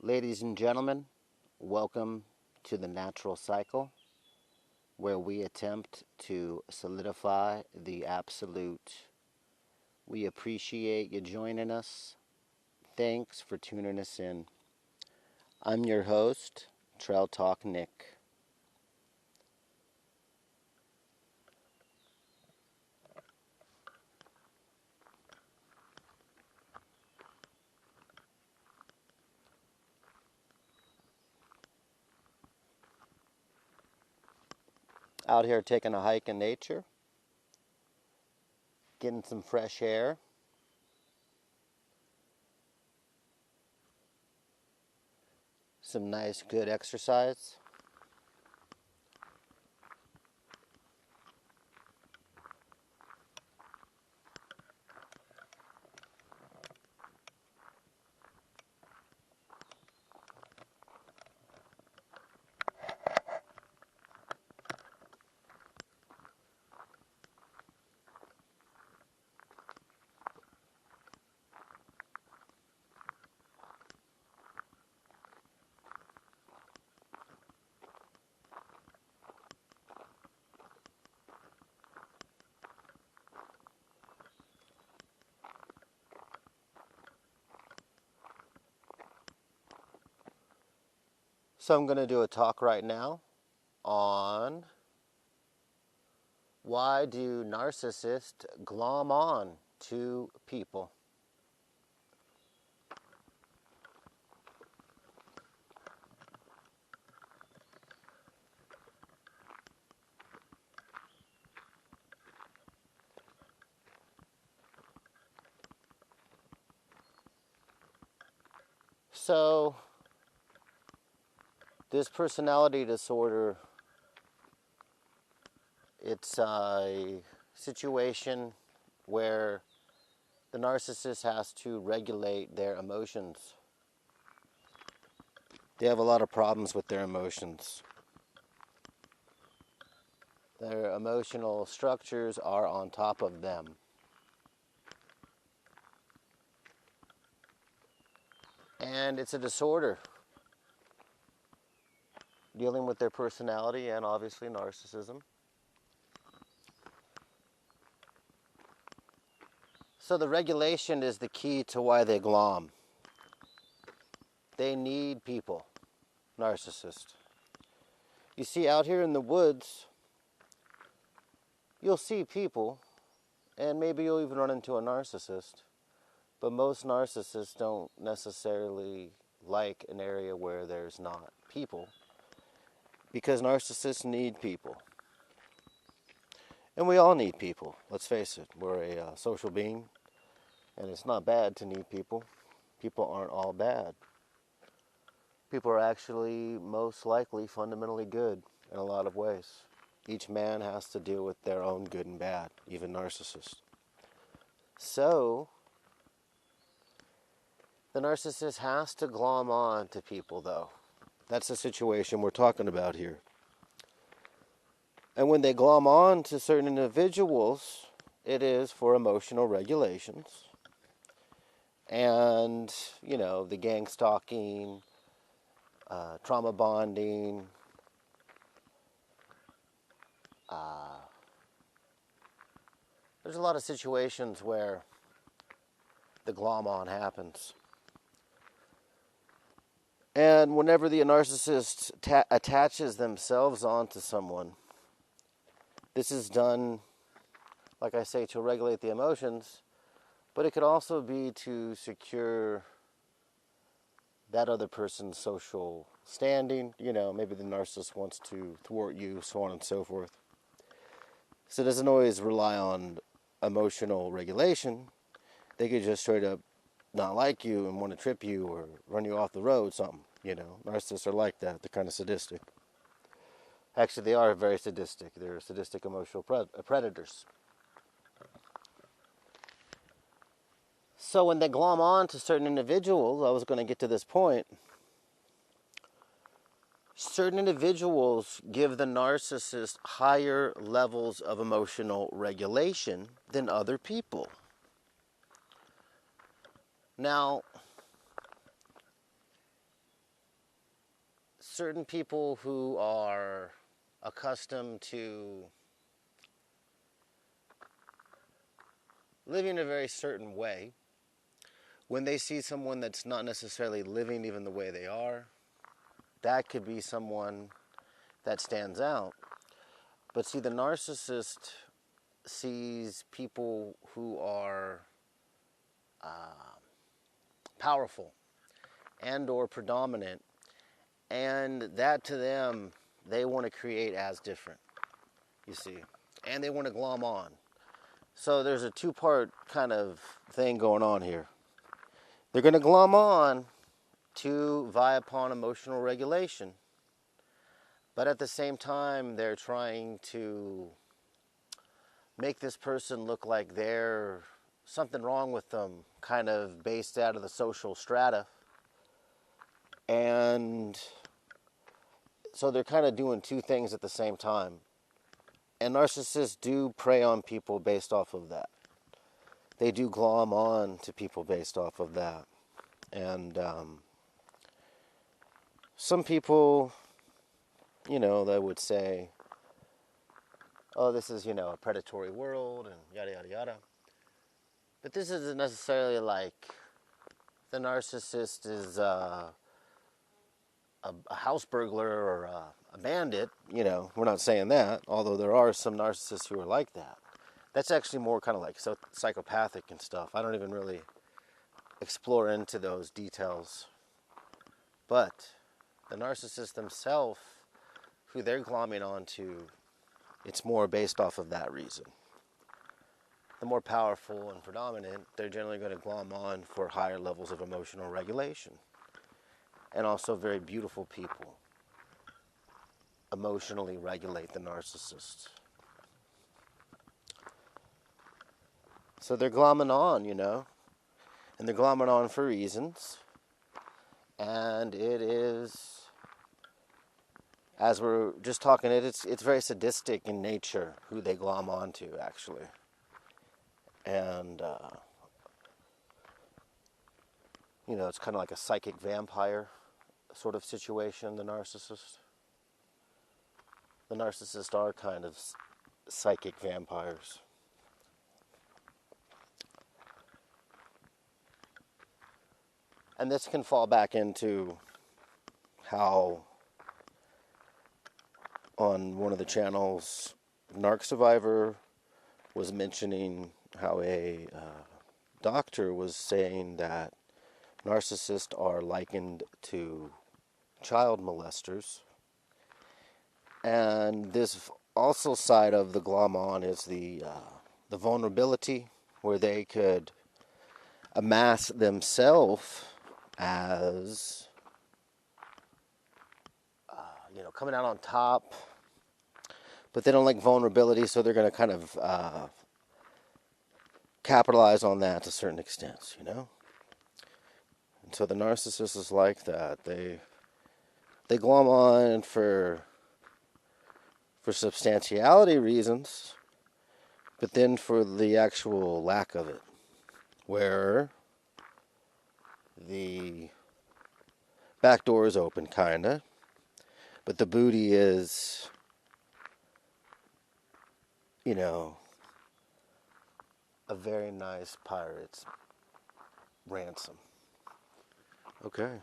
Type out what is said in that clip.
Ladies and gentlemen, welcome to the natural cycle where we attempt to solidify the absolute. We appreciate you joining us. Thanks for tuning us in. I'm your host, Trail Talk Nick. Out here taking a hike in nature, getting some fresh air, some nice good exercise. So I'm going to do a talk right now on why do narcissists glom on to people. So, this personality disorder, it's a situation where the narcissist has to regulate their emotions. They have a lot of problems with their emotions. Their emotional structures are on top of them. And it's a disorder dealing with their personality and obviously narcissism. So the regulation is the key to why they glom. They need people, narcissists. You see, out here in the woods, you'll see people, and maybe you'll even run into a narcissist, but most narcissists don't necessarily like an area where there's not people, because narcissists need people. And we all need people, let's face it. We're a social being, and it's not bad to need people. People aren't all bad. People are actually most likely fundamentally good in a lot of ways. Each man has to deal with their own good and bad, even narcissists. So, the narcissist has to glom on to people, though. That's the situation we're talking about here. And when they glom on to certain individuals, it is for emotional regulations. And, the gang stalking, trauma bonding, there's a lot of situations where the glom on happens. And whenever the narcissist attaches themselves onto someone, this is done, like I say, to regulate the emotions, but it could also be to secure that other person's social standing. Maybe the narcissist wants to thwart you, so on and so forth. So it doesn't always rely on emotional regulation. They could just straight up not like you and want to trip you or run you off the road, something. Narcissists are like that. They're kind of sadistic. Actually, they are very sadistic. They're sadistic emotional predators. So when they glom on to certain individuals, I was going to get to this point, certain individuals give the narcissist higher levels of emotional regulation than other people. Now, certain people who are accustomed to living a very certain way, when they see someone that's not necessarily living even the way they are, that could be someone that stands out. But see, the narcissist sees people who are powerful and or predominant, and that to them, they want to create as different, you see, and they want to glom on. So there's a two-part kind of thing going on here. They're going to glom on to vie upon emotional regulation, but at the same time, they're trying to make this person look like they're something wrong with them, kind of based out of the social strata. And so they're kind of doing two things at the same time. And narcissists do prey on people based off of that. They do glom on to people based off of that. And some people, they would say, oh, this is, a predatory world and yada, yada, yada. But this isn't necessarily like the narcissist is a house burglar or a bandit. We're not saying that, although there are some narcissists who are like that. That's actually more kind of like psychopathic and stuff. I don't even really explore into those details. But the narcissist themselves, who they're glomming onto, it's more based off of that reason. The more powerful and predominant, they're generally going to glom on for higher levels of emotional regulation. And also very beautiful people emotionally regulate the narcissist. So they're glomming on, and they're glomming on for reasons. And it is, as we're just talking, it's very sadistic in nature who they glom onto, actually. And, it's kind of like a psychic vampire sort of situation, the narcissist. The narcissists are kind of psychic vampires. And this can fall back into how on one of the channels, Narc Survivor was mentioning how a doctor was saying that narcissists are likened to child molesters. And this also side of the glom on is the vulnerability, where they could amass themselves as coming out on top, but they don't like vulnerability, so they're going to kind of capitalize on that to certain extents, And so the narcissist is like that. They glom on for substantiality reasons, but then for the actual lack of it, where the back door is open, kinda, but the booty is, a very nice pirate's ransom. Okay.